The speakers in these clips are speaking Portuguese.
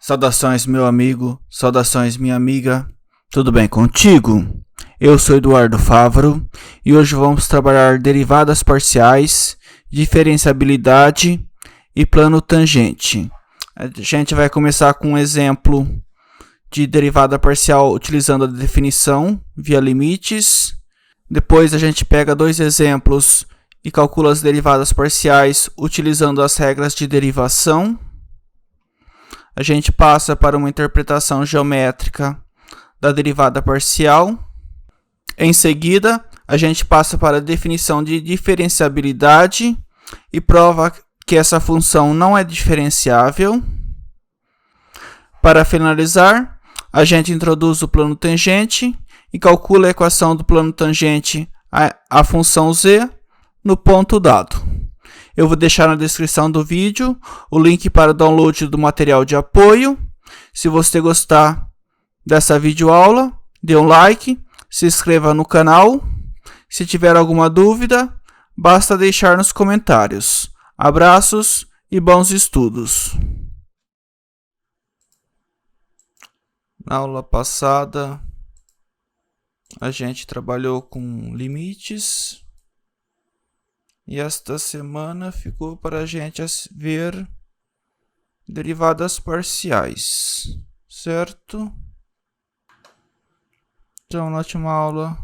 Saudações, meu amigo, saudações, minha amiga, tudo bem contigo? Eu sou Eduardo Fávaro e hoje vamos trabalhar derivadas parciais, diferenciabilidade e plano tangente. A gente vai começar com um exemplo de derivada parcial utilizando a definição via limites. Depois a gente pega dois exemplos e calcula as derivadas parciais utilizando as regras de derivação. A gente passa para uma interpretação geométrica da derivada parcial. Em seguida, a gente passa para a definição de diferenciabilidade e prova que essa função não é diferenciável. Para finalizar, a gente introduz o plano tangente e calcula a equação do plano tangente à função z no ponto dado. Eu vou deixar na descrição do vídeo o link para o download do material de apoio. Se você gostar dessa videoaula, dê um like, se inscreva no canal. Se tiver alguma dúvida, basta deixar nos comentários. Abraços e bons estudos. Na aula passada, a gente trabalhou com limites. E esta semana ficou para a gente ver derivadas parciais, certo? Então, na última aula,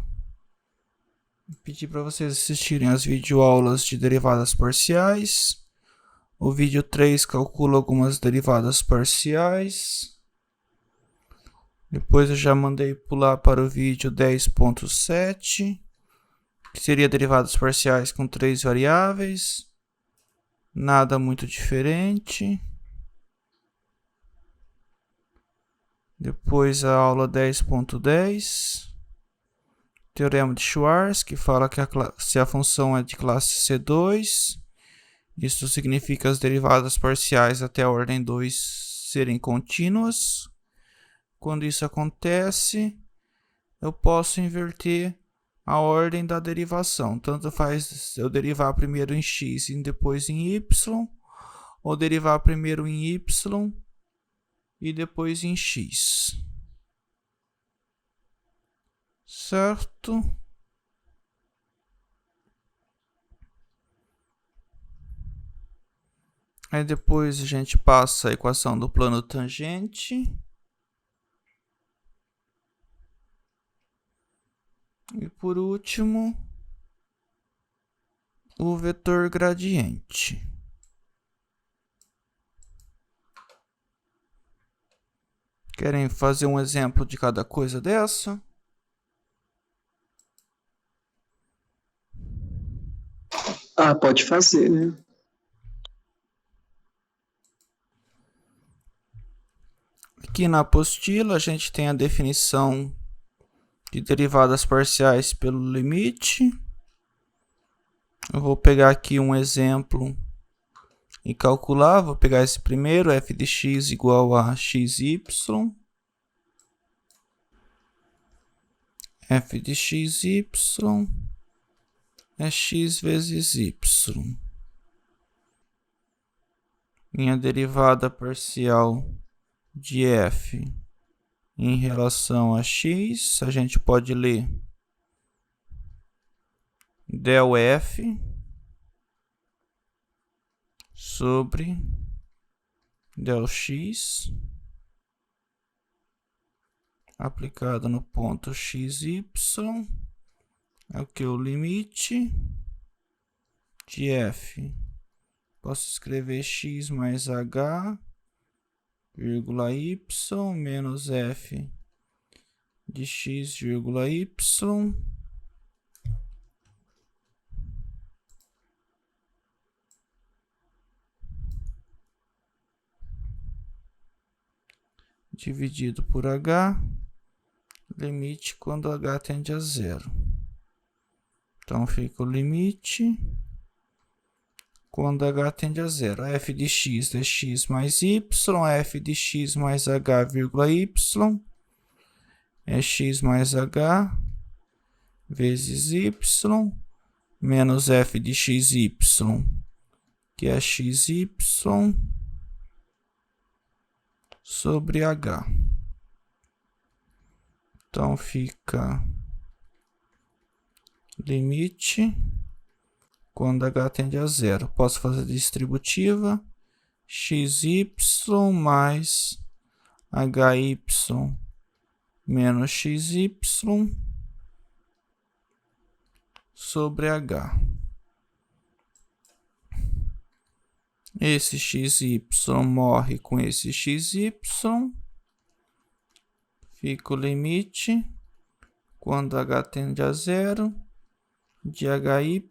pedi para vocês assistirem as videoaulas de derivadas parciais. O vídeo 3 calcula algumas derivadas parciais. Depois eu já mandei pular para o vídeo 10.7. que seria derivadas parciais com 3 variáveis, nada muito diferente. Depois a aula 10.10, teorema de Schwarz, que fala que se a função é de classe C2, isso significa as derivadas parciais até a ordem 2 serem contínuas. Quando isso acontece, eu posso inverter a ordem da derivação. Tanto faz eu derivar primeiro em x e depois em y, ou derivar primeiro em y e depois em x. Certo? Aí depois a gente passa a equação do plano tangente. E por último, o vetor gradiente. Querem fazer um exemplo de cada coisa dessa? Pode fazer, né? Aqui na apostila a gente tem a definição de derivadas parciais pelo limite. Eu vou pegar aqui um exemplo e calcular. Vou pegar esse primeiro, f de x igual a xy. F de xy é x vezes y. Minha derivada parcial de f em relação a x, a gente pode ler del f sobre del x aplicado no ponto xy é o que? O limite de f. Posso escrever x mais h, vírgula y, menos f de x, vírgula y, dividido por h, limite quando h tende a zero. Então fica o limite quando h tende a zero. F de x é x mais y, f de x mais h, vírgula y, é x mais h vezes y, menos f de xy, que é xy, sobre H. Então fica limite quando H tende a zero. Posso fazer distributiva xy mais hy menos xy sobre H. Esse xy morre com esse xy. Fica o limite quando H tende a zero de hy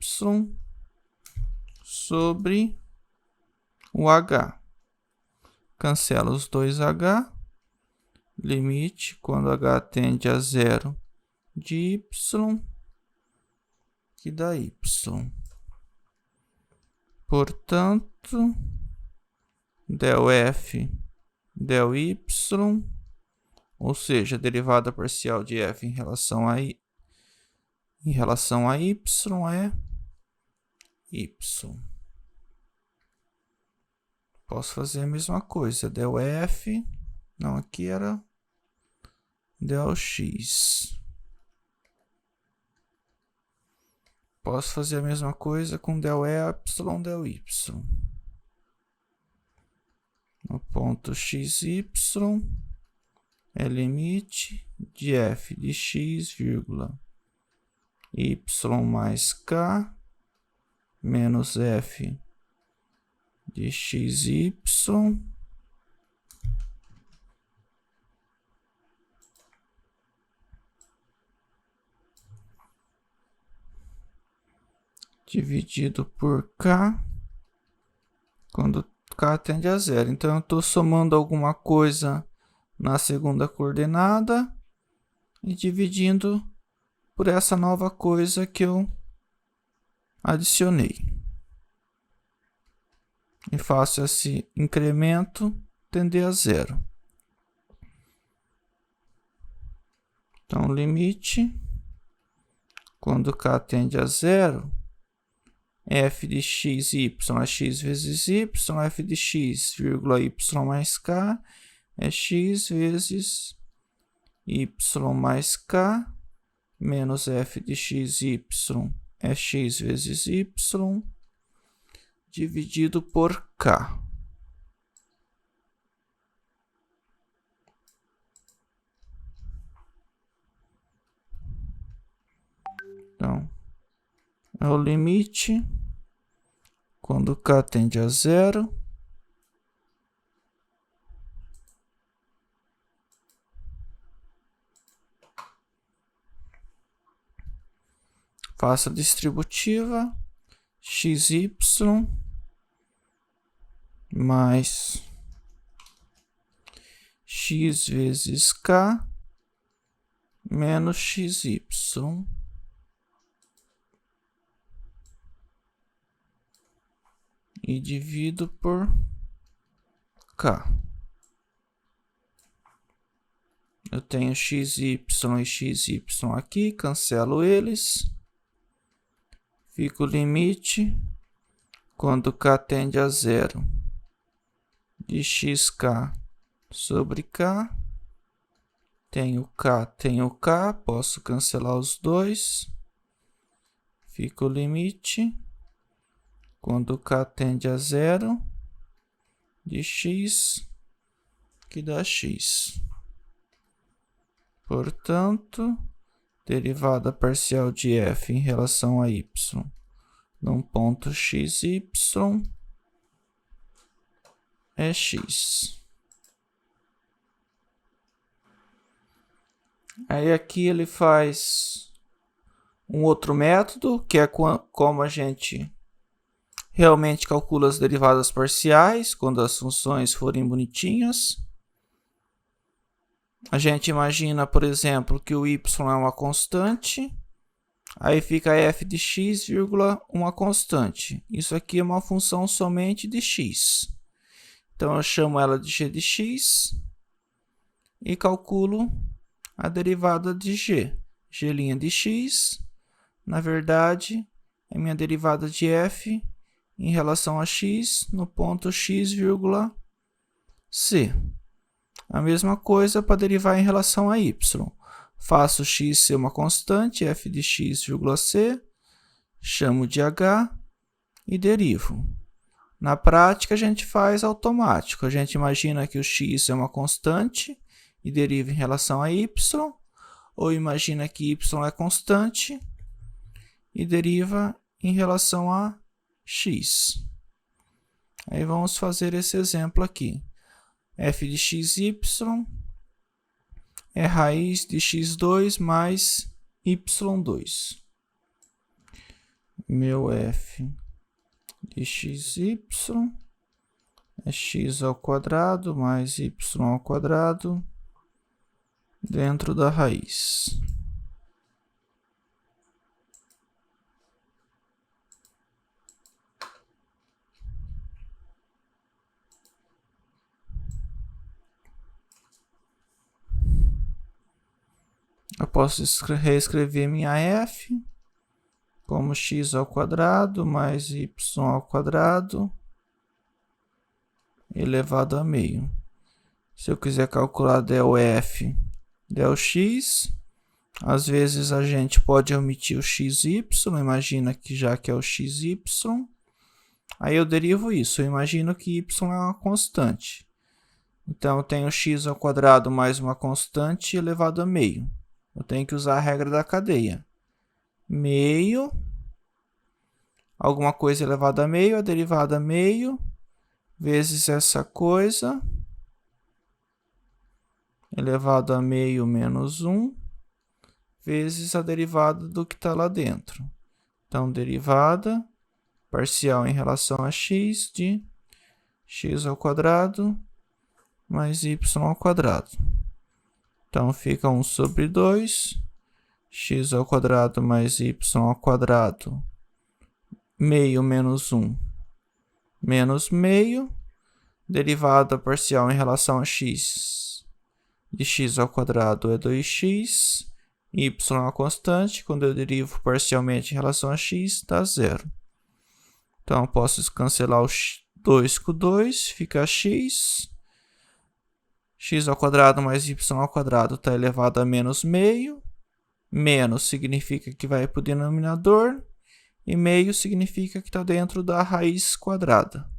sobre o H. Cancela os dois H. Limite quando H tende a zero de y, que dá y. Portanto, del f, del y, ou seja, a derivada parcial de f em relação a y é y. Posso fazer a mesma coisa, del f, não, aqui era del x. Posso fazer a mesma coisa com del y, del y. No ponto xy é limite de f de x, vírgula, y mais k menos f de xy dividido por k quando k tende a zero. Então, eu estou somando alguma coisa na segunda coordenada e dividindo por essa nova coisa que eu adicionei. E faço esse incremento tender a zero. Então, limite, quando k tende a zero, f de xy é x vezes y, f de x, vírgula, y mais k é x vezes y mais k, menos f de xy é x vezes y, dividido por k. Então, é o limite quando k tende a zero faço a distributiva xy mais x vezes k menos xy e divido por k. Eu tenho xy e xy aqui, cancelo eles. Fica o limite quando k tende a zero de xk sobre k. Tenho k, posso cancelar os dois. Fica o limite quando k tende a zero de x, que dá x. Portanto, derivada parcial de f em relação a y num ponto xy é x. Aí aqui ele faz um outro método, que é como a gente realmente calcula as derivadas parciais, quando as funções forem bonitinhas. A gente imagina, por exemplo, que o y é uma constante, aí fica f de x, vírgula, uma constante. Isso aqui é uma função somente de x. Então, eu chamo ela de g de x e calculo a derivada de g. G' de x, na verdade, é minha derivada de f em relação a x no ponto x, vírgula, c. A mesma coisa para derivar em relação a y. Faço x ser uma constante, f de x, c, chamo de h e derivo. Na prática, a gente faz automático. A gente imagina que o x é uma constante e deriva em relação a y, ou imagina que y é constante e deriva em relação a x. Aí vamos fazer esse exemplo aqui. F de xy é raiz de x2 mais y2. Meu f de xy é x ao quadrado mais y ao quadrado dentro da raiz. Eu posso reescrever minha f como x ao quadrado mais y ao quadrado elevado a meio. Se eu quiser calcular del f, del x, às vezes a gente pode omitir o xy, imagina que já que é o xy, aí eu derivo isso, eu imagino que y é uma constante. Então eu tenho x ao quadrado mais uma constante elevado a meio. Eu tenho que usar a regra da cadeia. Meio, alguma coisa elevada a meio, a derivada a meio, vezes essa coisa, elevado a meio menos 1, vezes a derivada do que está lá dentro. Então, derivada parcial em relação a x de x ao quadrado mais y ao quadrado. Então, fica 1 sobre 2, x ao quadrado mais y ao quadrado, meio menos 1, menos meio, derivada parcial em relação a x de x ao quadrado é 2x, y é uma constante, quando eu derivo parcialmente em relação a x, dá 0. Então, eu posso cancelar o 2 com 2, fica x ao quadrado mais y ao quadrado está elevado a menos meio. Menos significa que vai para o denominador. E meio significa que está dentro da raiz quadrada.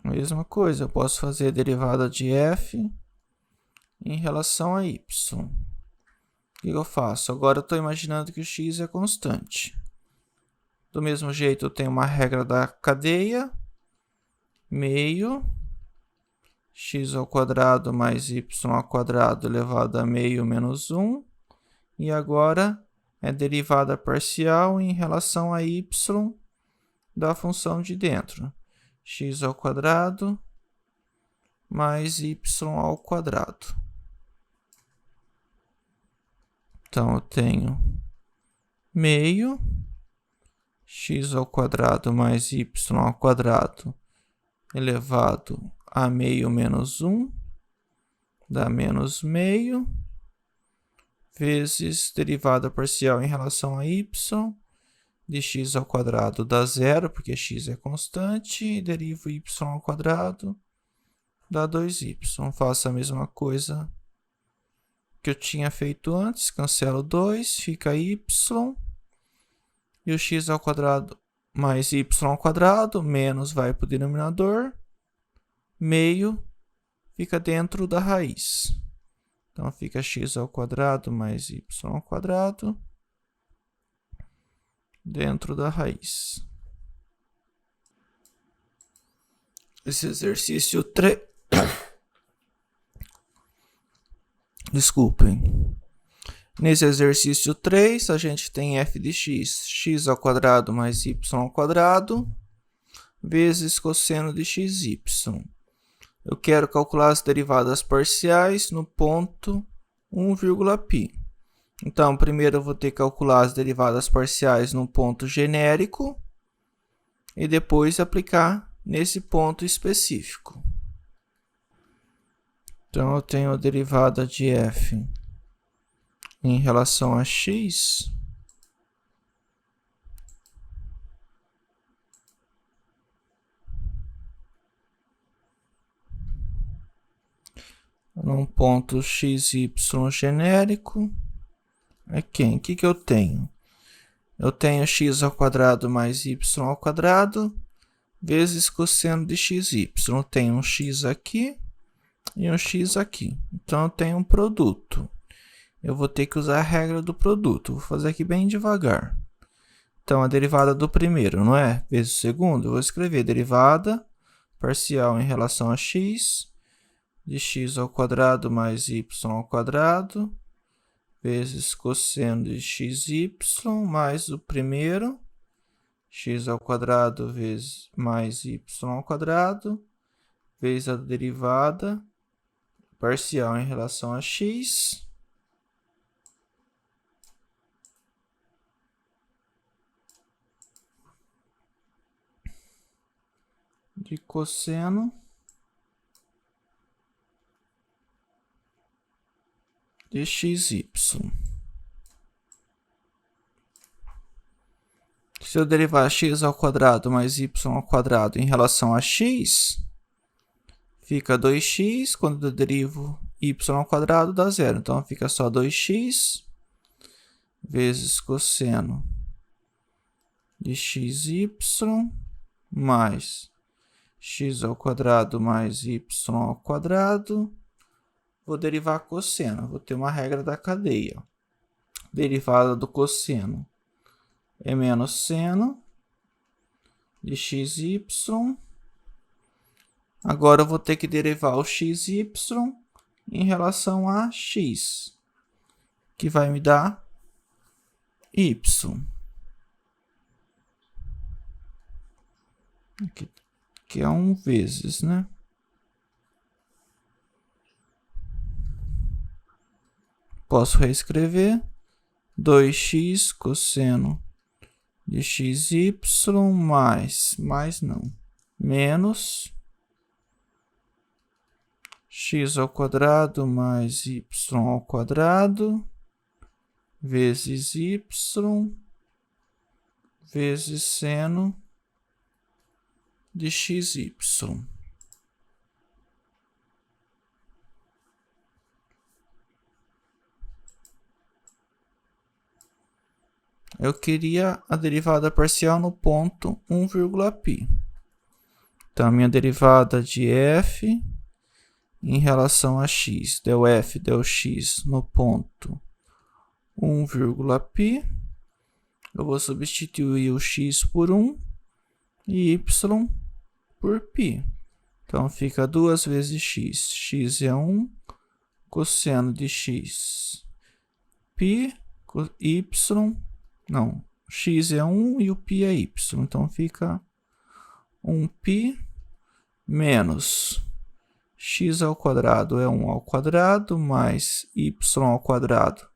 Mesma coisa, eu posso fazer a derivada de f em relação a y. O que eu faço? Agora eu estou imaginando que o x é constante. Do mesmo jeito, eu tenho uma regra da cadeia. Meio, x ao quadrado mais y ao quadrado elevado a meio menos 1. E agora é derivada parcial em relação a y da função de dentro. X ao quadrado mais y ao quadrado. Então, eu tenho meio, x ao quadrado mais y ao quadrado elevado a meio menos 1, dá menos meio, vezes derivada parcial em relação a y, de x ao quadrado dá 0, porque x é constante, e derivo y ao quadrado, dá 2y. Faço a mesma coisa que eu tinha feito antes, cancelo 2, fica y, e o x ao quadrado mais y ao quadrado, menos vai para o denominador, meio fica dentro da raiz. Então, fica x ao quadrado mais y ao quadrado dentro da raiz. Esse exercício 3... Desculpem. Nesse exercício 3, a gente tem f de x, x ao quadrado mais y ao quadrado, vezes cosseno de xy. Eu quero calcular as derivadas parciais no ponto 1,π. Então, primeiro eu vou ter que calcular as derivadas parciais num ponto genérico e depois aplicar nesse ponto específico. Então, eu tenho a derivada de f em relação a x num ponto x, y genérico. É quem? O que eu tenho? Eu tenho x ao quadrado mais y ao quadrado vezes cosseno de x, y. Eu tenho um x aqui e um x aqui. Então, eu tenho um produto. Eu vou ter que usar a regra do produto. Vou fazer aqui bem devagar. Então, a derivada do primeiro, não é? Vezes o segundo. Eu vou escrever derivada parcial em relação a x de x ao quadrado mais y ao quadrado vezes cosseno de xy mais o primeiro, x ao quadrado vezes mais y ao quadrado, vezes a derivada parcial em relação a x de cosseno de xy. Se eu derivar x ao quadrado mais y ao quadrado em relação a x, fica 2x. Quando eu derivo y ao quadrado, dá zero. Então, fica só 2x vezes cosseno de xy mais x ao quadrado mais y ao quadrado. Vou derivar cosseno. Vou ter uma regra da cadeia. Derivada do cosseno é menos seno de xy. Agora eu vou ter que derivar o xy em relação a x, que vai me dar y. Aqui é 1 vezes, né? Posso reescrever 2x cosseno de xy mais não, menos x ao quadrado mais y ao quadrado vezes y vezes seno de xy. Eu queria a derivada parcial no ponto 1,π. Então, a minha derivada de f em relação a x, del f, del x no ponto 1,π. Eu vou substituir o x por 1 e y por π. Então, fica 2 vezes x. X é 1, cosseno de x, π, y... Não, x é 1 e o π é y. Então, fica 1π menos x ao quadrado é 1 ao quadrado, mais y ao quadrado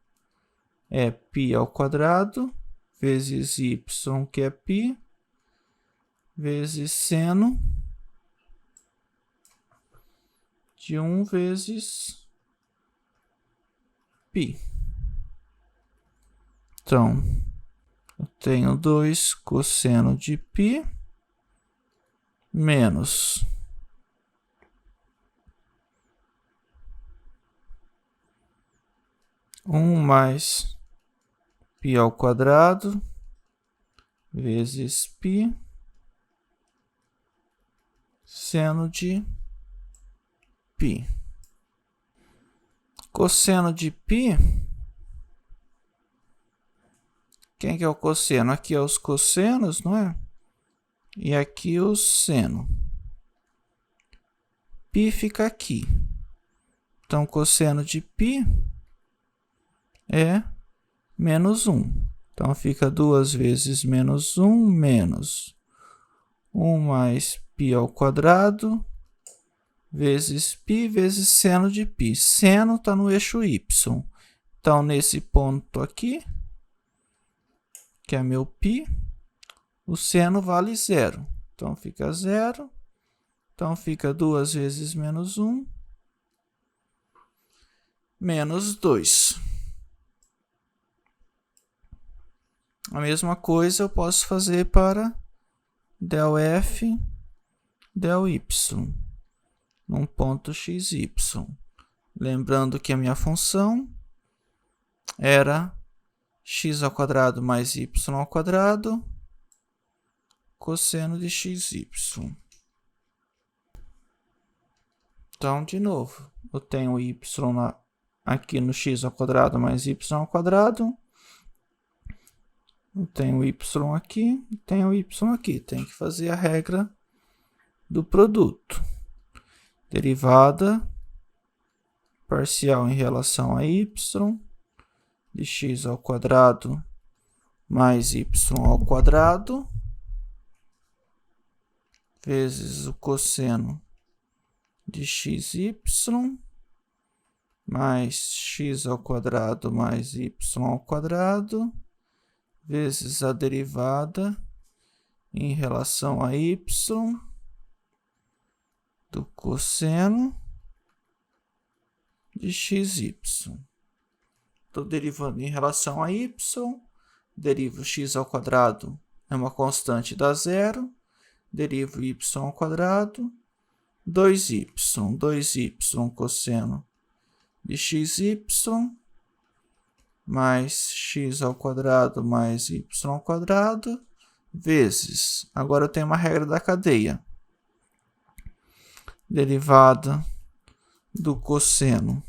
é π ao quadrado, vezes y, que é π, vezes seno de 1 vezes π. Então, eu tenho 2 cosseno de π menos mais π ao quadrado vezes π seno de π. Cosseno de π, quem que é o cosseno? Aqui é os cossenos, não é? E aqui o seno. Π fica aqui. Então, cosseno de π é menos 1. Então, fica 2 vezes menos 1, menos 1 mais π ao quadrado, vezes π, vezes seno de π. Seno está no eixo y. Então, nesse ponto aqui, que é meu π, o seno vale 0. Então, fica 0. Então, fica 2 vezes menos 1, menos 2. A mesma coisa eu posso fazer para del f, del y, num ponto xy. Lembrando que a minha função era x² mais y², cosseno de xy. Então, de novo, eu tenho y aqui no x² mais y². Eu tenho y aqui, tenho y aqui. Tem que fazer a regra do produto. Derivada parcial em relação a y de x² mais y² vezes o cosseno de xy mais x² mais y² vezes a derivada em relação a y do cosseno de xy. Estou derivando em relação a y, derivo x², é uma constante, dá zero, derivo y², 2y cosseno de xy, mais x² mais y², vezes, agora eu tenho uma regra da cadeia, derivada do cosseno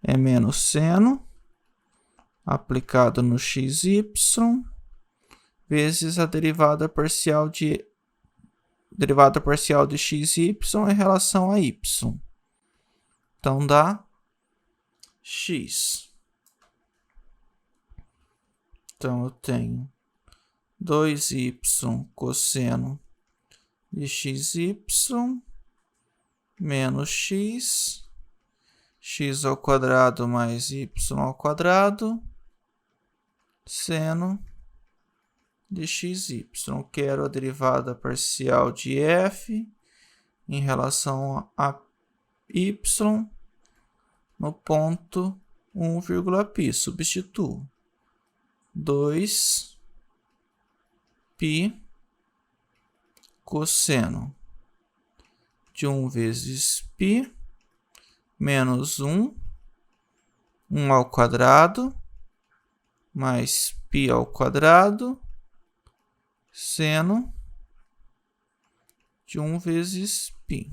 é menos seno, aplicado no xy, vezes a derivada parcial de xy em relação a y. Então, dá x. Então, eu tenho 2y cosseno de xy menos x, x² mais y², seno de xy. Quero a derivada parcial de f em relação a y no ponto 1,π. Substituo. 2π cosseno de 1 vezes π menos 1, 1² mais π², seno de 1 vezes π.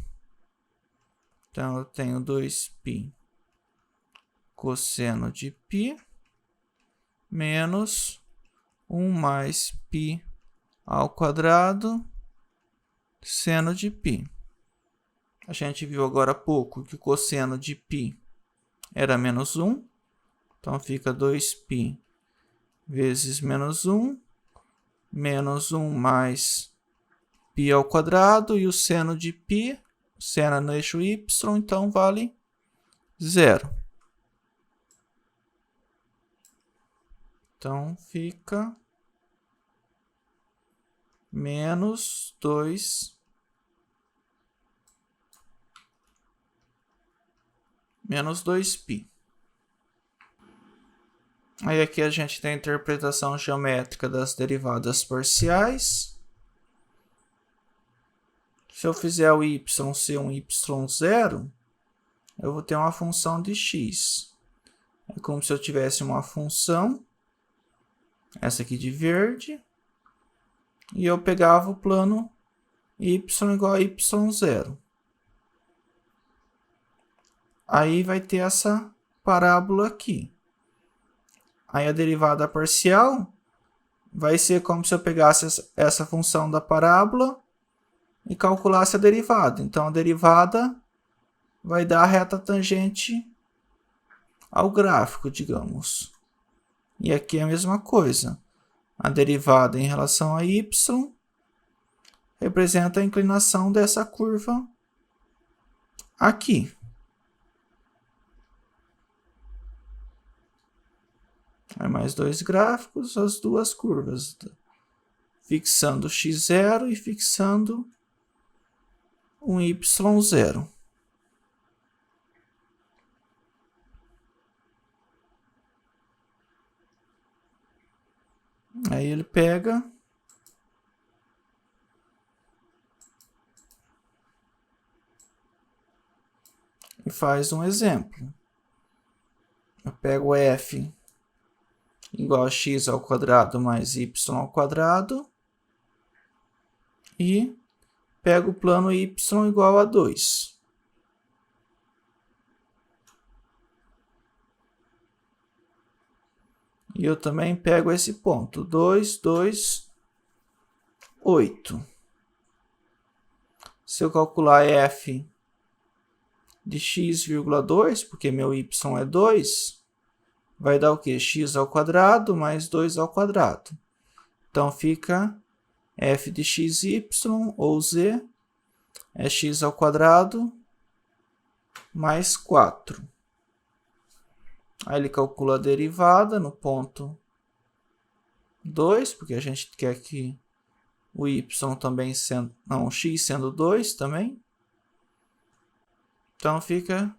Então, eu tenho 2π cosseno de π menos 1 mais π², seno de π. A gente viu agora há pouco que o cosseno de π era menos 1. Então, fica 2π vezes menos 1, menos 1 mais π², e o seno de π, seno é no eixo y, então vale 0. Então, fica menos 2π. Aí aqui a gente tem a interpretação geométrica das derivadas parciais. Se eu fizer o y ser um y0, eu vou ter uma função de x. É como se eu tivesse uma função, essa aqui de verde, e eu pegava o plano y igual a y0. Aí vai ter essa parábola aqui. Aí a derivada parcial vai ser como se eu pegasse essa função da parábola e calculasse a derivada. Então, a derivada vai dar a reta tangente ao gráfico, digamos. E aqui é a mesma coisa. A derivada em relação a y representa a inclinação dessa curva aqui. Aí mais dois gráficos, as duas curvas, fixando x0 e fixando um y0. Aí ele pega e faz um exemplo. Eu pego f igual a x ao quadrado mais y ao quadrado e pego o plano y igual a 2. E eu também pego esse ponto, 2, 2, 8. Se eu calcular f de x,2, porque meu y é 2, vai dar o quê? X ao quadrado mais 2 ao quadrado. Então, fica f de xy, ou z, é x ao quadrado mais 4. Aí ele calcula a derivada no ponto 2, porque a gente quer que o y também sendo... Não, o x sendo 2 também. Então, fica...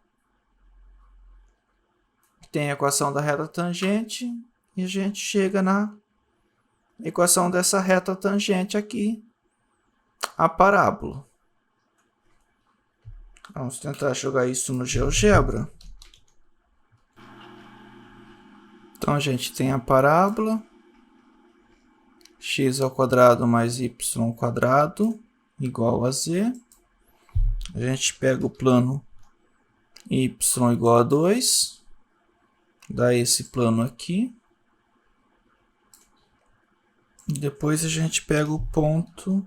Tem a equação da reta tangente e a gente chega na equação dessa reta tangente aqui, a parábola. Vamos tentar jogar isso no GeoGebra. Então, a gente tem a parábola x ao quadrado mais y ao quadrado igual a z. A gente pega o plano y igual a 2, dá esse plano aqui. Depois a gente pega o ponto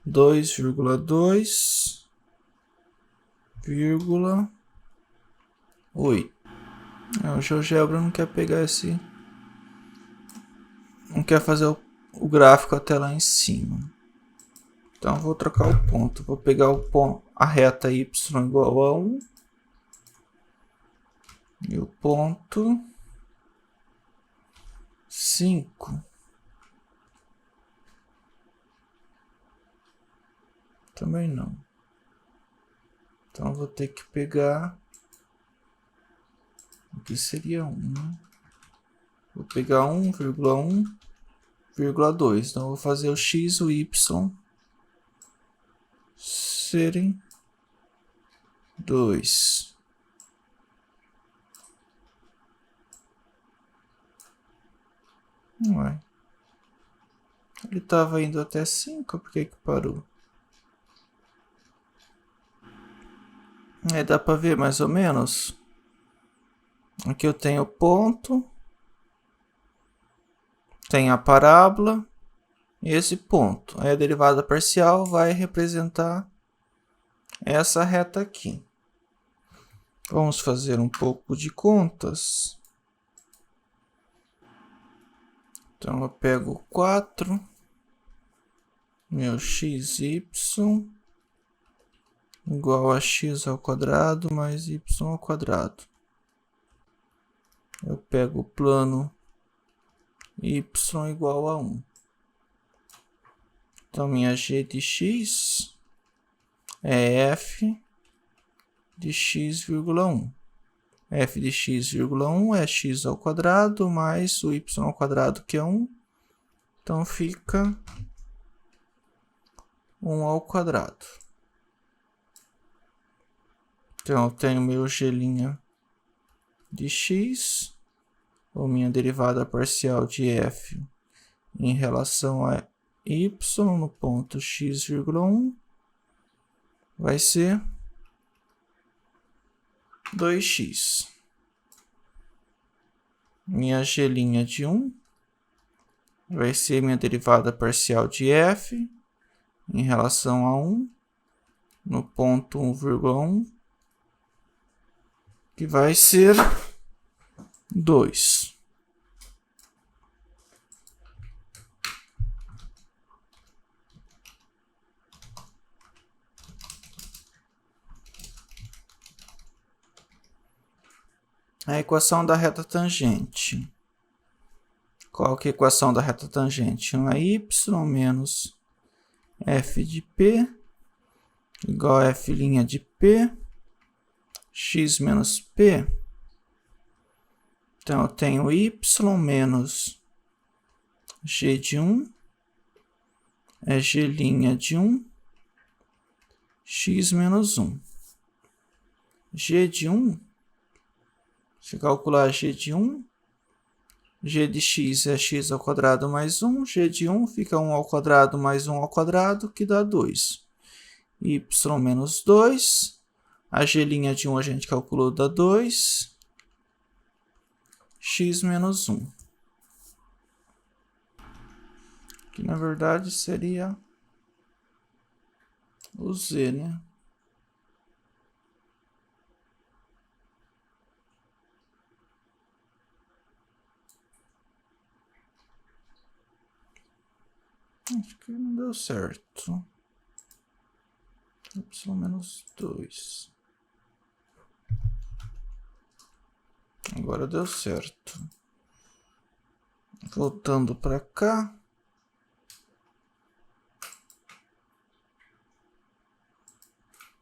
2,2,8. O GeoGebra não quer pegar esse... Não quer fazer o gráfico até lá em cima. Então, vou trocar o ponto. Vou pegar o ponto, a reta y igual a 1. E o ponto 5. Também não. Então, vou ter que pegar... Aqui seria 1, né? Vou pegar 1,1,2. Então, vou fazer o x e o y serem 2. Ué. Ele estava indo até 5, por que parou? Dá para ver mais ou menos. Aqui eu tenho o ponto, tem a parábola e esse ponto. Aí a derivada parcial vai representar essa reta aqui. Vamos fazer um pouco de contas. Então eu pego 4, meu xy igual a x ao quadrado mais y ao quadrado. Eu pego o plano y igual a 1. Então, minha g de x é f de x,1. f de x,1 é x ao quadrado mais o y ao quadrado, que é 1. Então, fica 1 ao quadrado. Então, eu tenho meu g' de x, ou minha derivada parcial de f em relação a y no ponto x,1 vai ser 2x. Minha g' de 1 vai ser minha derivada parcial de f em relação a 1 no ponto 1,1, que vai ser 2. A equação da reta tangente. Qual que é a equação da reta tangente? 1 é y menos f de p igual a f' de p, x menos p. Então, eu tenho y menos g de 1 é g' de 1, x menos 1. G de 1, se calcular g de 1, g de x é x ao quadrado mais 1, g de 1 fica 1 ao quadrado mais 1 ao quadrado, que dá 2. Y menos 2, a g' de 1 a gente calculou, dá 2, x menos 1. Que na verdade seria o z, né? Acho que não deu certo. Y menos 2. Agora deu certo. Voltando para cá.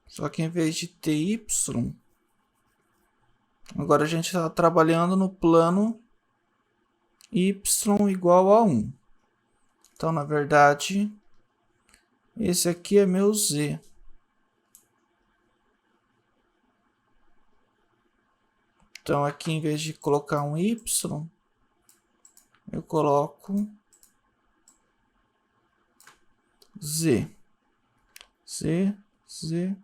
Só que em vez de ter y, agora a gente está trabalhando no plano y igual a 1. Então, na verdade, esse aqui é meu z. Então, aqui, em vez de colocar um y, eu coloco z. Z, z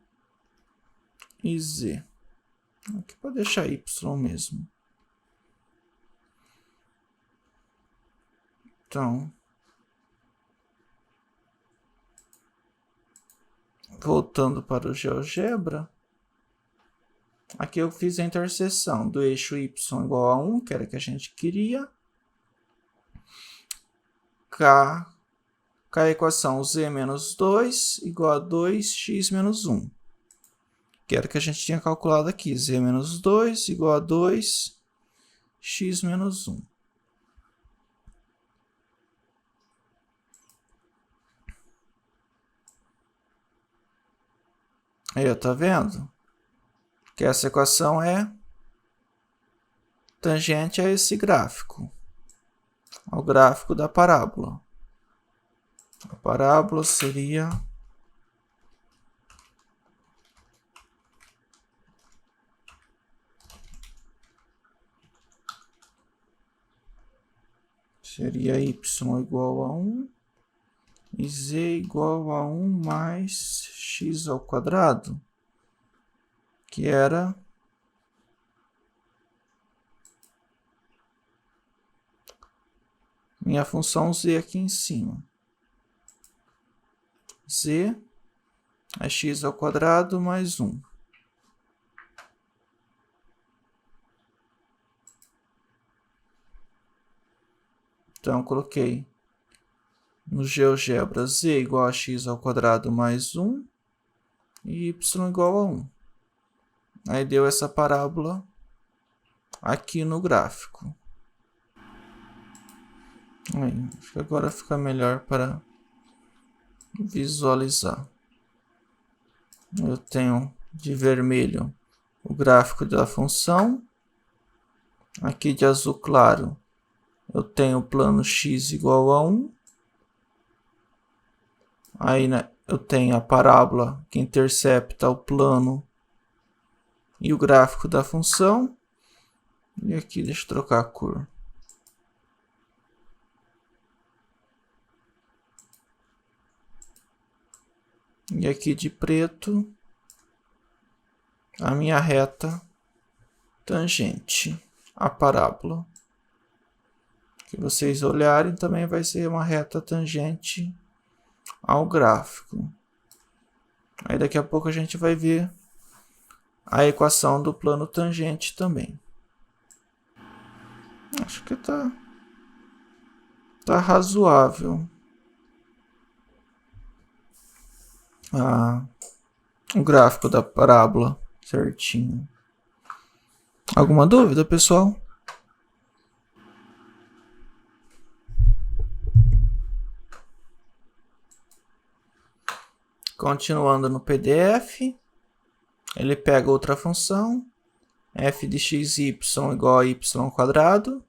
e z. Aqui pode deixar y mesmo. Então, voltando para o GeoGebra, aqui eu fiz a interseção do eixo y igual a 1, que era que a gente queria, com a equação z menos 2 igual a 2x menos 1, que era que a gente tinha calculado aqui, z menos 2 igual a 2x menos 1. Aí, tá vendo? Que essa equação é tangente a esse gráfico, ao gráfico da parábola. A parábola seria y igual a 1 e z igual a 1 mais x ao quadrado, que era minha função z aqui em cima. Z é x ao quadrado mais 1. Então, coloquei no GeoGebra z igual a x ao quadrado mais 1 e y igual a 1. Aí deu essa parábola aqui no gráfico. Aí, acho que agora fica melhor para visualizar. Eu tenho de vermelho o gráfico da função. Aqui de azul claro eu tenho o plano x igual a 1. Aí, né, eu tenho a parábola que intercepta o plano e o gráfico da função. E aqui, deixa eu trocar a cor. E aqui de preto, a minha reta tangente à parábola. Que vocês olharem também vai ser uma reta tangente ao gráfico. Aí daqui a pouco a gente vai ver a equação do plano tangente também. Acho que tá razoável. O gráfico da parábola certinho. Alguma dúvida, pessoal? Continuando no PDF, ele pega outra função, f de x, y igual a y²,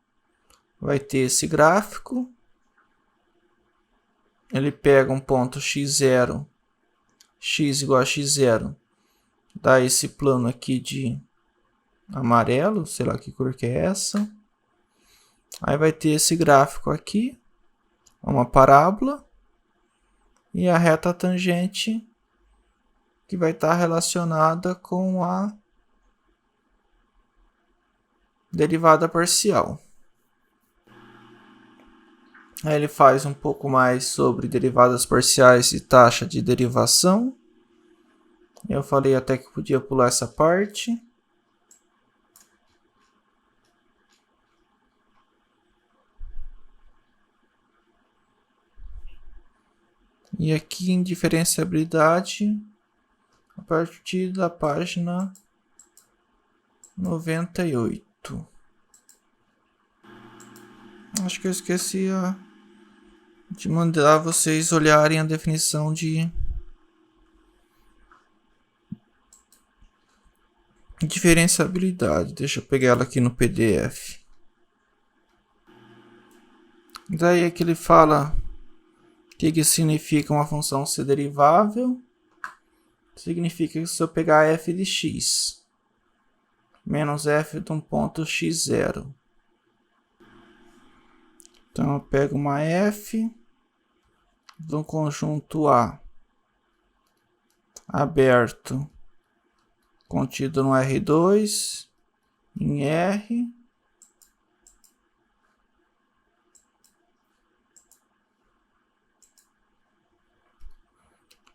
vai ter esse gráfico. Ele pega um ponto x0, x igual a x0, dá esse plano aqui de amarelo, sei lá que cor que é essa. Aí vai ter esse gráfico aqui, uma parábola, e a reta tangente que vai estar relacionada com a derivada parcial. Aí ele faz um pouco mais sobre derivadas parciais e taxa de derivação. Eu falei até que podia pular essa parte. E aqui em diferenciabilidade, a partir da página 98. Acho que eu esqueci de mandar vocês olharem a definição de diferenciabilidade. Deixa eu pegar ela aqui no PDF. Daí é que ele fala o que significa uma função ser derivável. Significa que se eu pegar f de x menos f de um ponto x0. Então eu pego uma f de um conjunto A aberto contido no R2 em R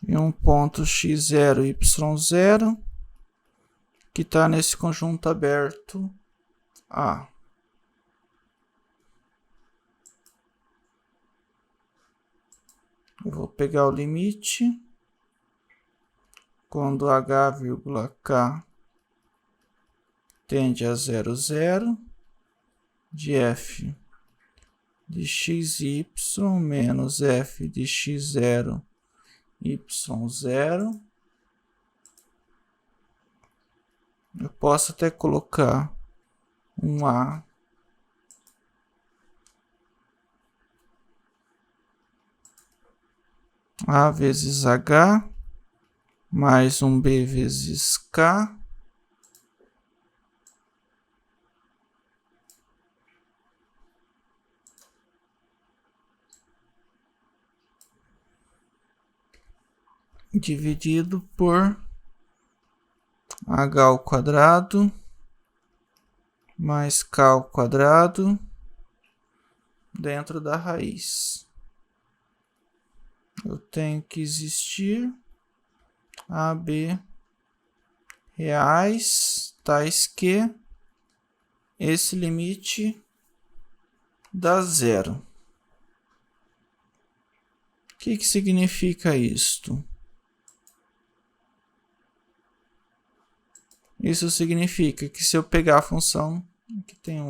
e um ponto x0 y0 que está nesse conjunto aberto A. Eu vou pegar o limite quando h,k tende a 0, 0 de f de xy menos f de x0 y0. Eu posso até colocar um A vezes H mais um B vezes K dividido por H ao quadrado mais K ao quadrado dentro da raiz. Eu tenho que existir AB reais, tais que esse limite dá 0. O que significa isto? Isso significa que se eu pegar a função, aqui tem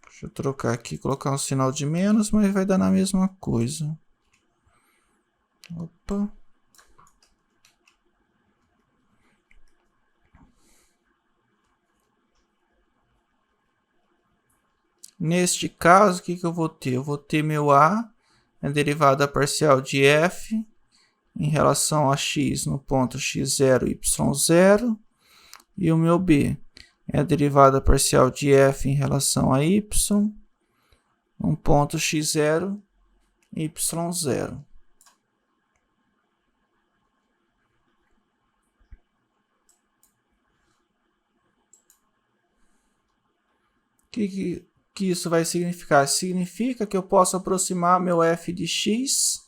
deixa eu trocar aqui, colocar um sinal de menos, mas vai dar na mesma coisa. Opa. Neste caso, o que eu vou ter? Eu vou ter meu A, a derivada parcial de f em relação a x no ponto x0, y0, e o meu B é a derivada parcial de f em relação a y, um ponto x0, y0. O que isso vai significar? Significa que eu posso aproximar meu f de x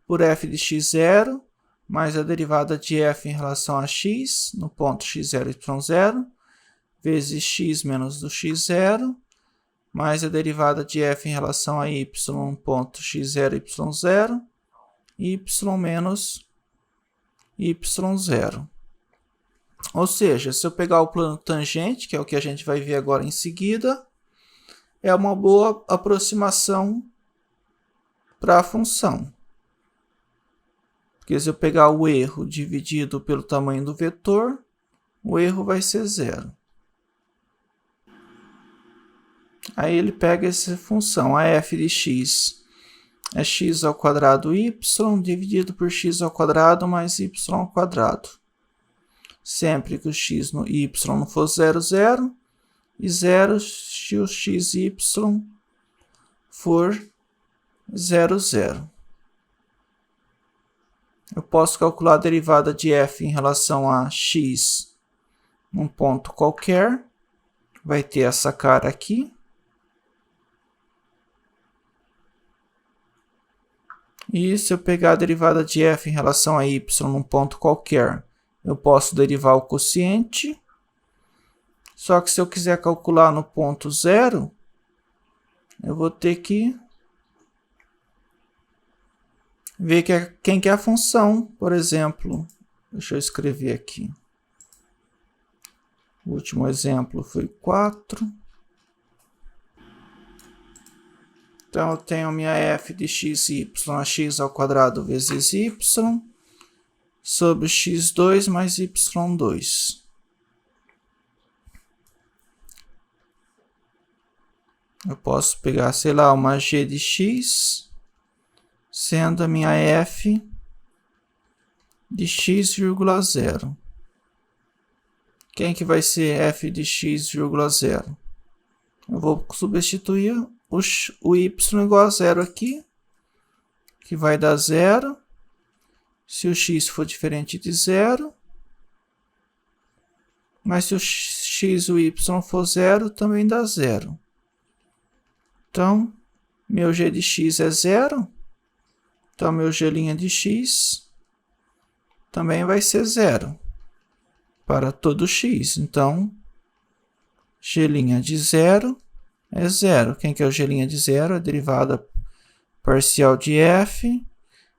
por f de x0, mais a derivada de f em relação a x, no ponto x0, y0, vezes x menos do x0, mais a derivada de f em relação a y, no ponto x0, y0, y menos y0. Ou seja, se eu pegar o plano tangente, que é o que a gente vai ver agora em seguida, é uma boa aproximação para a função. Porque se eu pegar o erro dividido pelo tamanho do vetor, o erro vai ser 0. Aí ele pega essa função, a f de x é x ao quadrado y dividido por x ao quadrado mais y ao quadrado. Sempre que o x no y não for 0, 0, e 0 se o xy for 0, 0. Eu posso calcular a derivada de f em relação a x num ponto qualquer. Vai ter essa cara aqui. E se eu pegar a derivada de f em relação a y num ponto qualquer, eu posso derivar o quociente. Só que se eu quiser calcular no ponto 0, eu vou ter que ver quem que é a função. Por exemplo, deixa eu escrever aqui. O último exemplo foi 4. Então, eu tenho minha f de xy a x ao quadrado vezes y sobre x2 mais y2. Eu posso pegar, sei lá, uma g de x, sendo a minha f de x,0. Quem que vai ser f de x,0? Eu vou substituir o y igual a 0 aqui, que vai dar 0. Se o x for diferente de 0, mas se o x e o y for 0, também dá 0. Então, meu g de x é 0. Então, meu g' de x também vai ser 0 para todo x. Então, g' de 0 é 0. Quem que é o g' de 0? A derivada parcial de f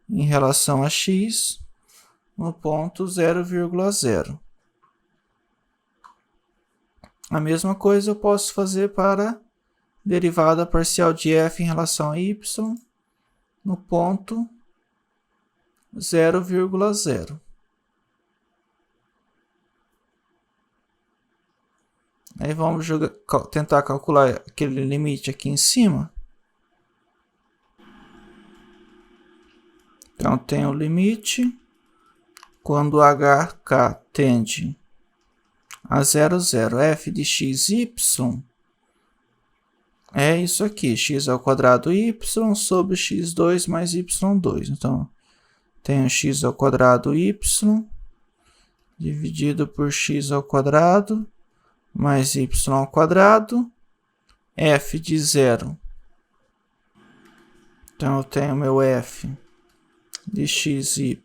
em relação a x no ponto 0,0. A mesma coisa eu posso fazer para derivada parcial de f em relação a y no ponto 0,0. Aí vamos tentar calcular aquele limite aqui em cima. Então, tem o limite quando hk tende a 0, 0. f de xy é isso aqui, x ao quadrado y sobre x2 mais y2. Então, tenho x ao quadrado y dividido por x ao quadrado mais y ao quadrado, f de 0. Então, eu tenho meu f de xy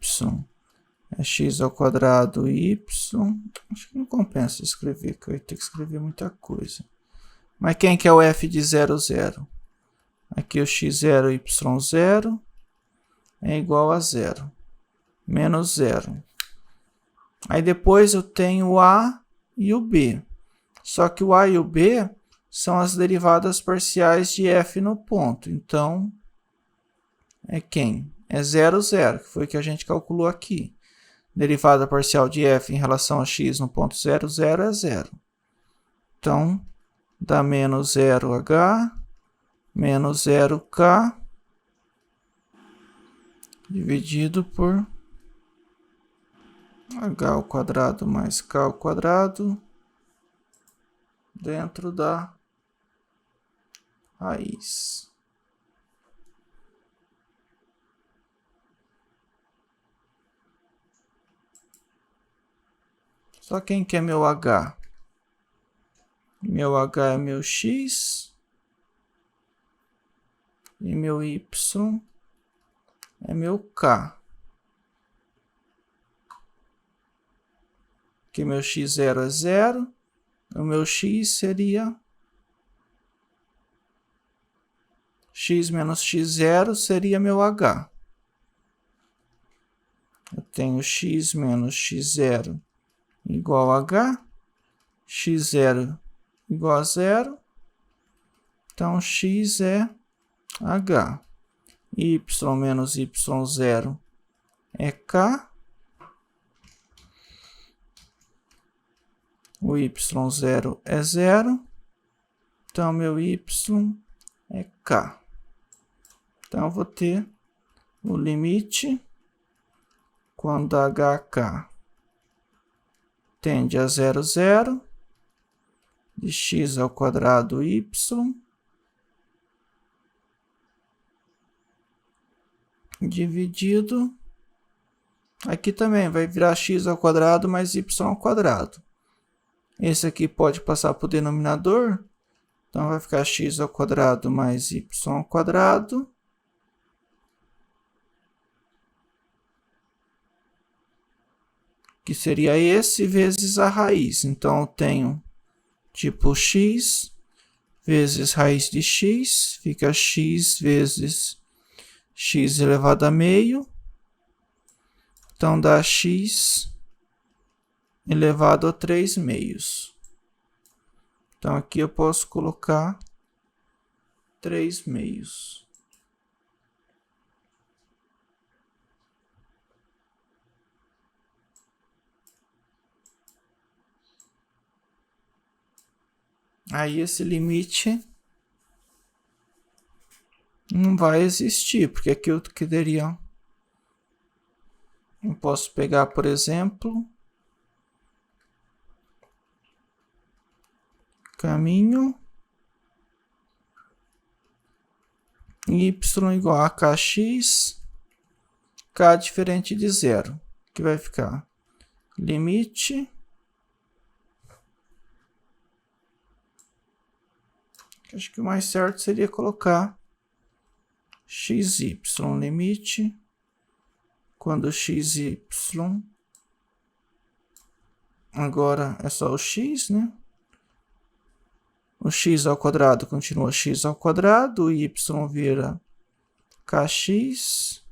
é x ao quadrado y. Acho que não compensa escrever, que eu ia ter que escrever muita coisa. Mas quem que é o f de 0, 0? Aqui o x0, y0 é igual a 0. Menos 0. Aí depois eu tenho o a e o b. Só que o a e o b são as derivadas parciais de f no ponto. Então, é quem? É 0, 0, que foi o que a gente calculou aqui. Derivada parcial de f em relação a x no ponto 0, 0 é 0. Então, dá menos 0h menos 0k dividido por h ao quadrado mais k ao quadrado dentro da raiz. Só quem que é meu h? Meu h é meu x e meu y é meu k. Que meu x0 é 0, o meu x seria x menos x0 seria meu h. Eu tenho x menos x0 igual a h, x0 igual a 0, então x é h. y menos y0 é k. O y0 é 0. Então, meu y é k. Então, eu vou ter o limite quando hk tende a 0, 0, de x ao quadrado y dividido. Aqui também vai virar x ao quadrado mais y ao quadrado. Esse aqui pode passar para o denominador. Então, vai ficar x ao quadrado mais y ao quadrado. Que seria esse vezes a raiz. Então, eu tenho tipo x vezes raiz de x. Fica x vezes x elevado a meio. Então, dá x elevado a 3 meios. Então, aqui eu posso colocar 3 meios. Aí, esse limite não vai existir, porque aqui eu queria... Eu posso pegar, por exemplo, caminho y igual a kx, k diferente de 0, que vai ficar limite acho que o mais certo seria colocar xy, limite quando xy, agora é só o x, né? O x ao quadrado continua x ao quadrado, o y vira kx,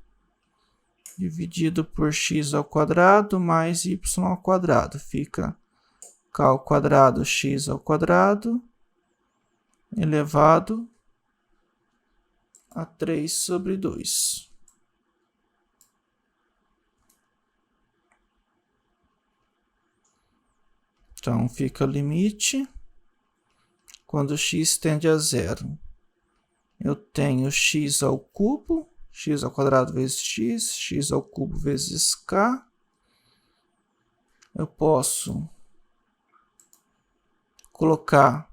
dividido por x ao quadrado mais y ao quadrado. Fica k ao quadrado, x ao quadrado, elevado a 3 sobre 2. Então, fica o limite quando x tende a 0. Eu tenho x ao cubo, x ao quadrado vezes x, x ao cubo vezes k. Eu posso colocar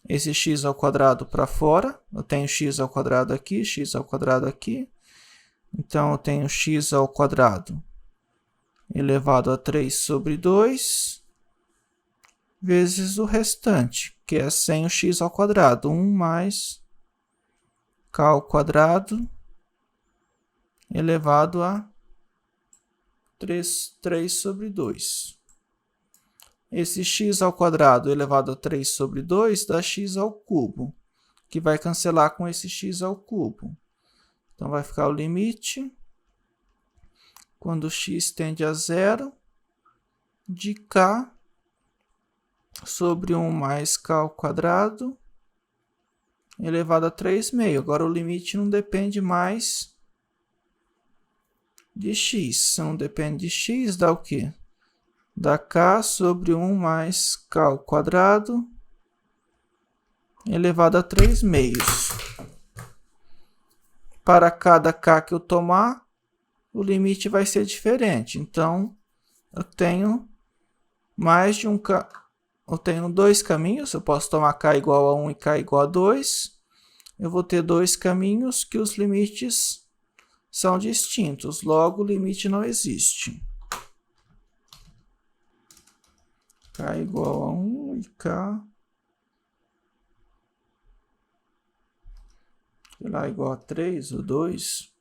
esse x ao quadrado para fora. Eu tenho x ao quadrado aqui, x ao quadrado aqui. Então, eu tenho x ao quadrado elevado a 3 sobre 2, vezes o restante, que é sem o x ao quadrado. 1 mais k ao quadrado elevado a 3 sobre 2. Esse x ao quadrado elevado a 3 sobre 2 dá x ao cubo, que vai cancelar com esse x ao cubo. Então, vai ficar o limite quando x tende a 0 de k sobre 1 mais k ao quadrado elevado a 3 meio. Agora, o limite não depende mais de x. Se não depende de x, dá o quê? Dá k sobre 1 mais k ao quadrado elevado a 3 meios. Para cada k que eu tomar, o limite vai ser diferente. Então, eu tenho mais de um k. Eu tenho 2 caminhos. Eu posso tomar k igual a 1 e k igual a 2. Eu vou ter 2 caminhos que os limites são distintos. Logo, o limite não existe. K igual a 1 e k, sei lá, igual a 3 ou 2.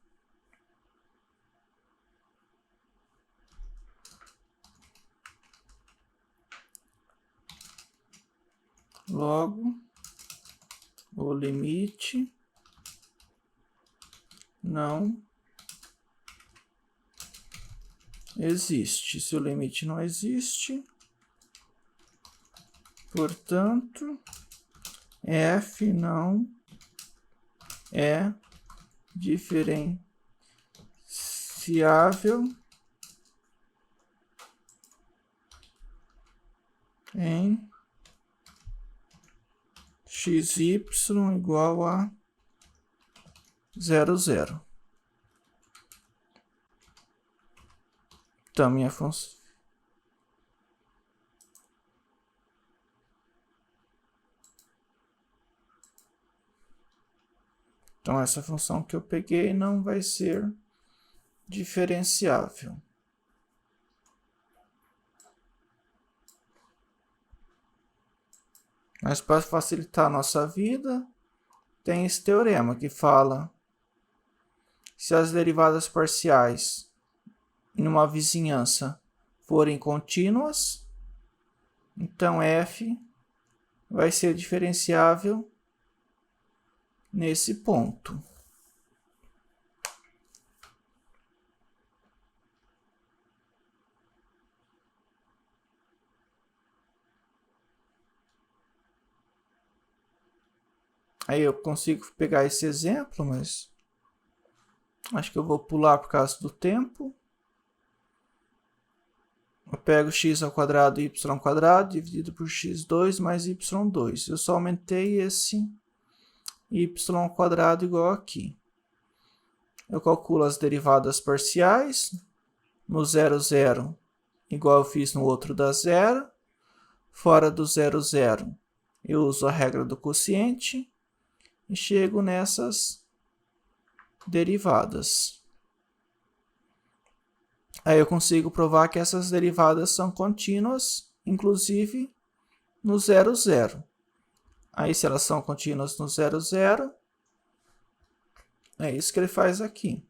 Logo, o limite não existe. Se o limite não existe, portanto, f não é diferenciável em xy igual a 0, 0. Então, minha função... Então, essa função que eu peguei não vai ser diferenciável. Mas para facilitar a nossa vida, tem esse teorema que fala: se as derivadas parciais em uma vizinhança forem contínuas, então f vai ser diferenciável nesse ponto. Aí eu consigo pegar esse exemplo, mas acho que eu vou pular por causa do tempo. Eu pego x ao quadrado y ao quadrado dividido por x2 mais y2. Eu só aumentei esse y ao quadrado igual aqui. Eu calculo as derivadas parciais. No 0, 0, igual eu fiz no outro da zero. Fora do 0, 0, eu uso a regra do quociente e chego nessas derivadas. Aí eu consigo provar que essas derivadas são contínuas, inclusive no 0, 0. Aí, se elas são contínuas no 0, 0, é isso que ele faz aqui.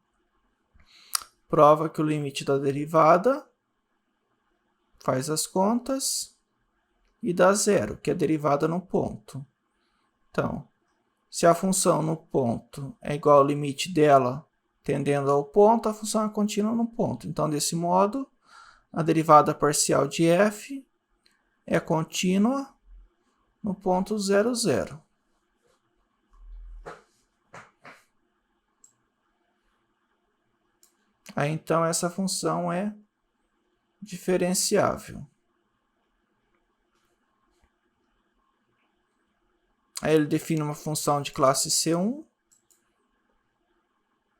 Prova que o limite da derivada faz as contas e dá 0, que é a derivada no ponto. Então, se a função no ponto é igual ao limite dela tendendo ao ponto, a função é contínua no ponto. Então, desse modo, a derivada parcial de f é contínua no ponto 0, 0. Aí, então, essa função é diferenciável. Aí ele define uma função de classe C1.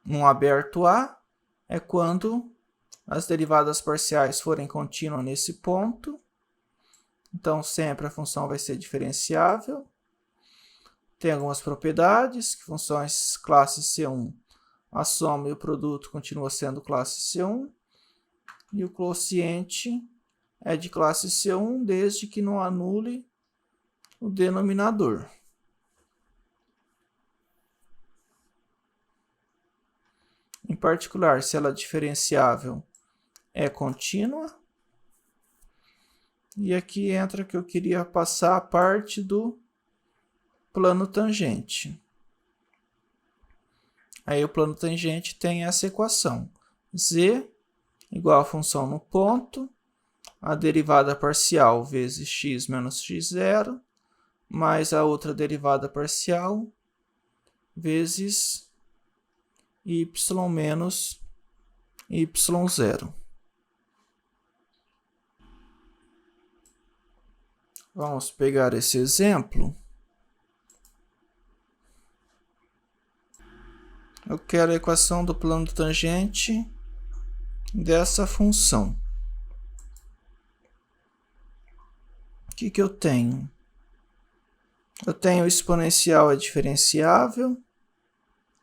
Um aberto A é quando as derivadas parciais forem contínuas nesse ponto. Então, sempre a função vai ser diferenciável. Tem algumas propriedades, que funções classe C1, a soma e o produto continua sendo classe C1. E o quociente é de classe C1, desde que não anule o denominador. Em particular, se ela é diferenciável, é contínua. E aqui entra que eu queria passar a parte do plano tangente. Aí o plano tangente tem essa equação. Z igual a função no ponto, a derivada parcial vezes x menos x0, mais a outra derivada parcial vezes y menos y0. Vamos pegar esse exemplo. Eu quero a equação do plano tangente dessa função. O que eu tenho? Eu tenho o exponencial é diferenciável,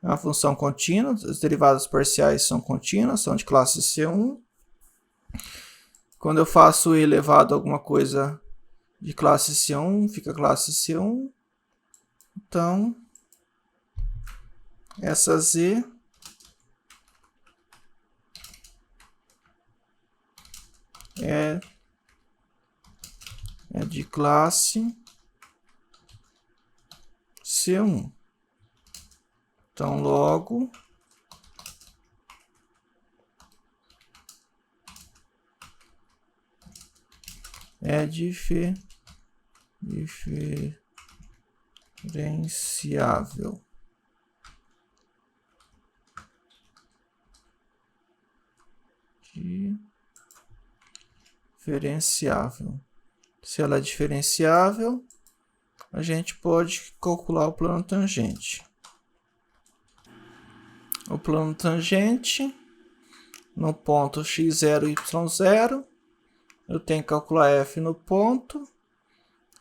é uma função contínua, as derivadas parciais são contínuas, são de classe C1. Quando eu faço e elevado a alguma coisa de classe C1, fica classe C1. Então, essa Z é de classe C1. Então, logo, é diferenciável. diferenciável. Se ela é diferenciável, a gente pode calcular o plano tangente. O plano tangente, no ponto x0, y0, eu tenho que calcular f no ponto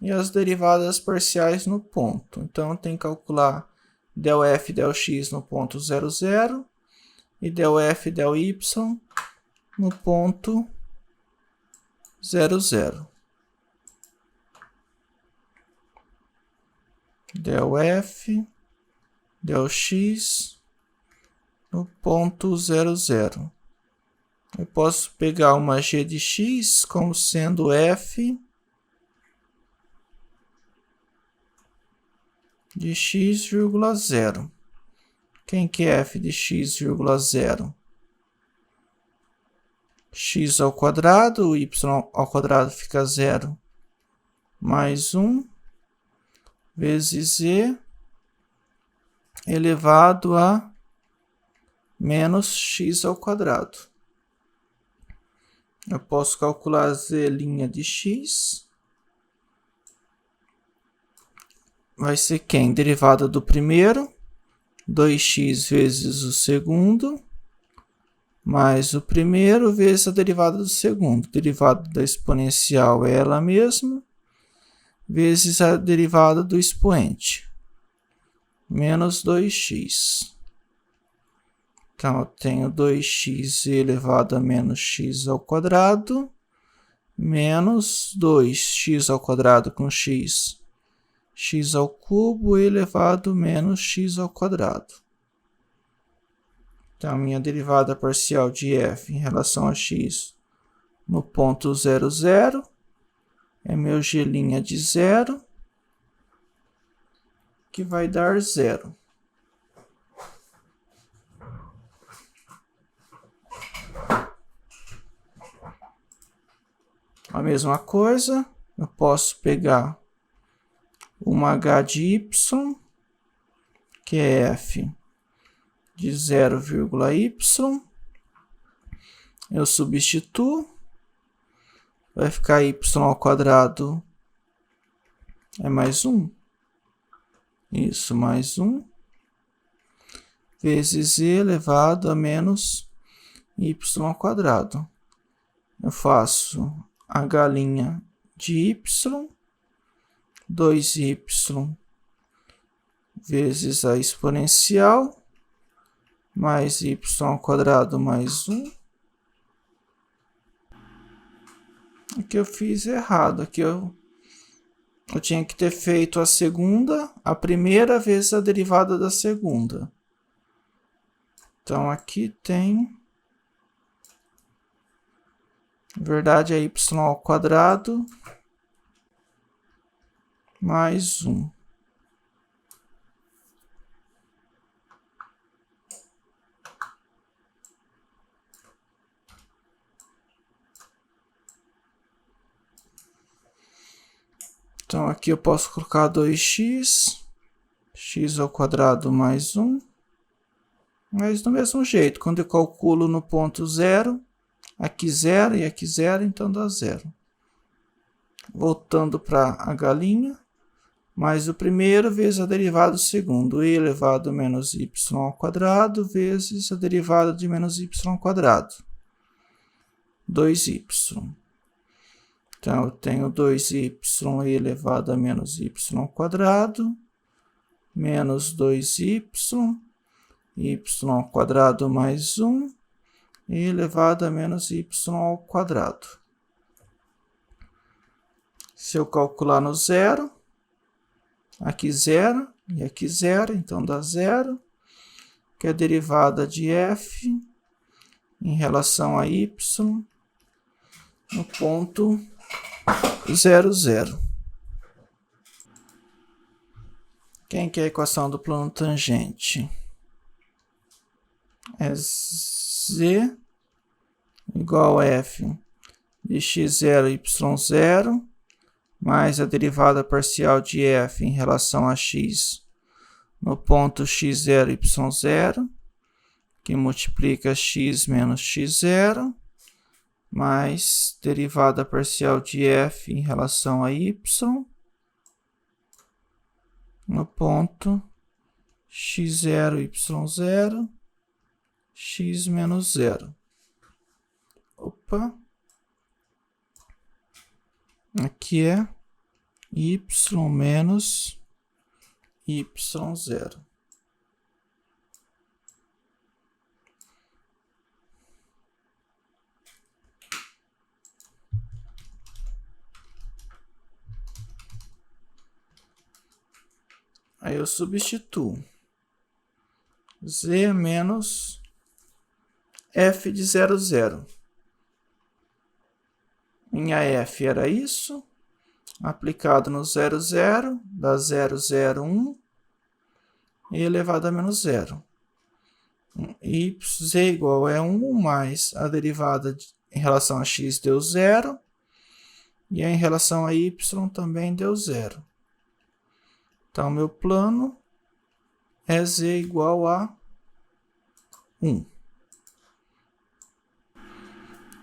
e as derivadas parciais no ponto. Então, eu tenho que calcular del f, del x no ponto 0, 0 e del f, del y no ponto 0, 0. Del f, del x no ponto 0, 0. Eu posso pegar uma g de x como sendo f de x, 0. Quem que é f de x, 0? X ao quadrado, o y ao quadrado fica 0, mais 1, vezes z elevado a menos x ao quadrado. Eu posso calcular z' de x. Vai ser quem? Derivada do primeiro, 2x vezes o segundo, mais o primeiro vezes a derivada do segundo. Derivada da exponencial é ela mesma, vezes a derivada do expoente, menos 2x. Então, eu tenho 2x elevado a menos x ao quadrado, menos 2x ao quadrado com x, x ao cubo elevado a menos x ao quadrado. Então, minha derivada parcial de f em relação a x no ponto 0, 0 é meu g' de 0, que vai dar 0. A mesma coisa, eu posso pegar uma h de y, que é f de 0,y, eu substituo, vai ficar y ao quadrado é mais 1, isso, mais 1, vezes z elevado a menos y ao quadrado. Eu faço h' de y, 2y vezes a exponencial, mais y ao quadrado mais 1. Aqui eu fiz errado, aqui eu tinha que ter feito a primeira vezes a derivada da segunda. Então, aqui tem, na verdade, é y ao quadrado mais 1. Então, aqui eu posso colocar 2x, x ao quadrado mais 1. Mas do mesmo jeito, quando eu calculo no ponto 0, aqui 0 e aqui 0, então dá 0. Voltando para a galinha, mais o primeiro vezes a derivada do segundo, e elevado a menos y ao quadrado, vezes a derivada de menos y ao quadrado, 2y. Então, eu tenho 2y elevado a menos y ao quadrado, menos 2y, y ao quadrado mais 1, e elevado a menos y ao quadrado. Se eu calcular no 0, aqui 0 e aqui 0, então dá 0, que é a derivada de f em relação a y no ponto 0, 0. Quem que é a equação do plano tangente? É z igual a f de x0, y0, mais a derivada parcial de f em relação a x no ponto x0, y0, que multiplica x menos x0, mais derivada parcial de f em relação a y no ponto x0, y0, x menos 0. Opa! Aqui é y menos y0. Aí eu substituo z menos f de 0, 0. Minha f era isso, aplicado no 0, 0, dá 0, 0, 1, e elevado a menos 0. Y, z igual a 1 mais a derivada em relação a x deu 0, e em relação a y também deu 0. Então, meu plano é z igual a 1.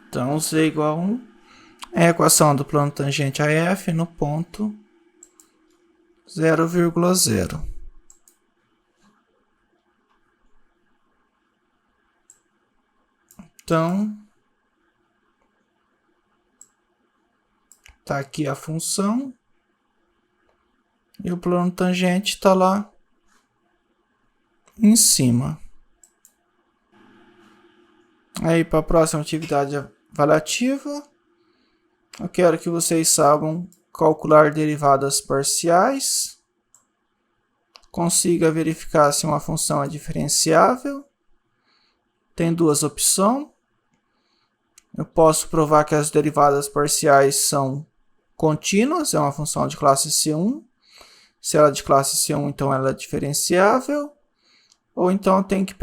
Então, z igual a 1 é a equação do plano tangente a f no ponto 0,0. Então, está aqui a função. E o plano tangente está lá em cima. Aí, para a próxima atividade avaliativa, eu quero que vocês saibam calcular derivadas parciais, consiga verificar se uma função é diferenciável. Tem duas opções. Eu posso provar que as derivadas parciais são contínuas, é uma função de classe C1. Se ela é de classe C1, então ela é diferenciável. Ou então eu tenho que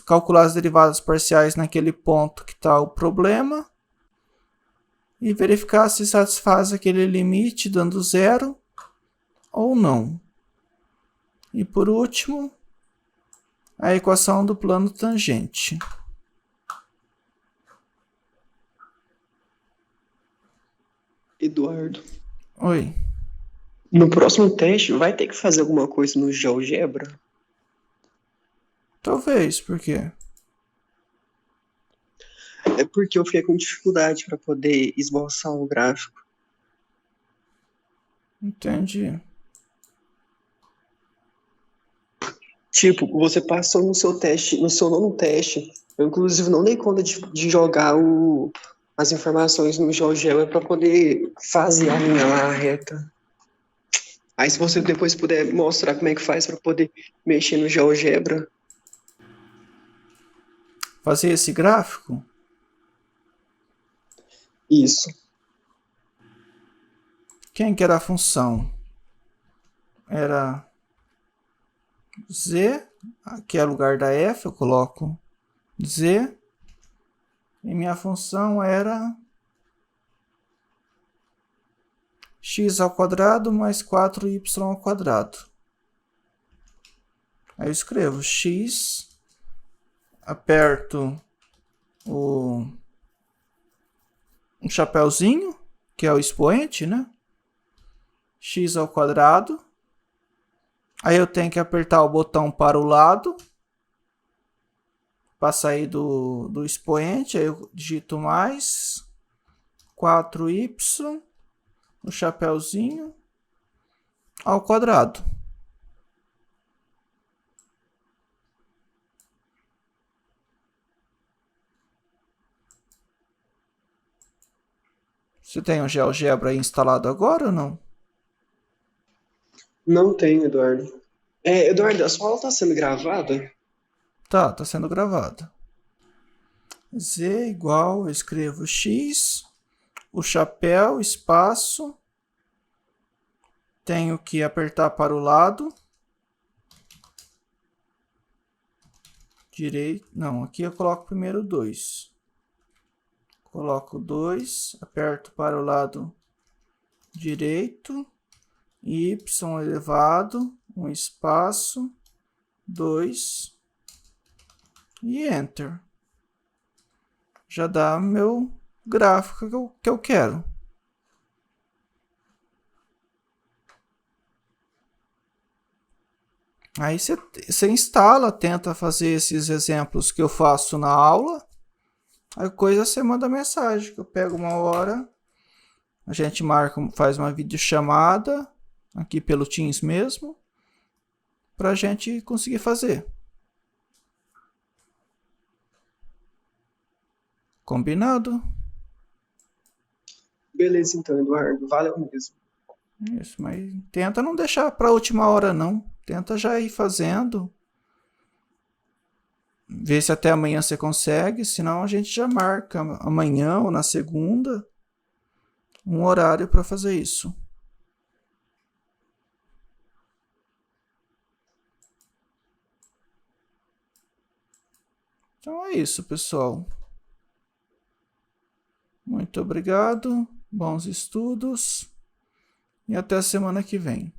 calcular as derivadas parciais naquele ponto que está o problema e verificar se satisfaz aquele limite dando 0 ou não. E por último, a equação do plano tangente. Eduardo, Oi. no próximo teste vai ter que fazer alguma coisa no GeoGebra? Talvez, por quê? É porque eu fiquei com dificuldade para poder esboçar o gráfico. Entendi. Tipo, você passou no seu teste, no seu nono teste. Eu, inclusive, não dei conta de jogar as informações no GeoGebra para poder fazer a linha lá reta. Aí, se você depois puder mostrar como é que faz para poder mexer no GeoGebra. Fazer esse gráfico? Isso. Quem que era a função? Era z, aqui é o lugar da f, eu coloco z. E minha função era x ao quadrado mais 4y ao quadrado. Aí eu escrevo x, aperto um chapéuzinho, que é o expoente, né? X ao quadrado. Aí eu tenho que apertar o botão para o lado para sair do expoente. Aí eu digito mais 4y, o chapéuzinho, ao quadrado. Você tem o GeoGebra aí instalado agora ou não? Não tenho, Eduardo. Eduardo, a sua aula está sendo gravada? Tá sendo gravada. Z igual, eu escrevo x, o chapéu, espaço, tenho que apertar para o lado, direito, não, aqui eu coloco primeiro 2. Coloco 2, aperto para o lado direito, y elevado, um espaço, 2 e Enter. Já dá meu gráfico que eu quero. Aí você instala, tenta fazer esses exemplos que eu faço na aula. A coisa você manda mensagem, que eu pego uma hora, a gente marca, faz uma videochamada, aqui pelo Teams mesmo, pra gente conseguir fazer. Combinado? Beleza, então, Eduardo. Valeu mesmo. Isso, mas tenta não deixar pra última hora, não. Tenta já ir fazendo. Vê se até amanhã você consegue, senão a gente já marca amanhã ou na segunda um horário para fazer isso. Então é isso, pessoal. Muito obrigado, bons estudos e até a semana que vem.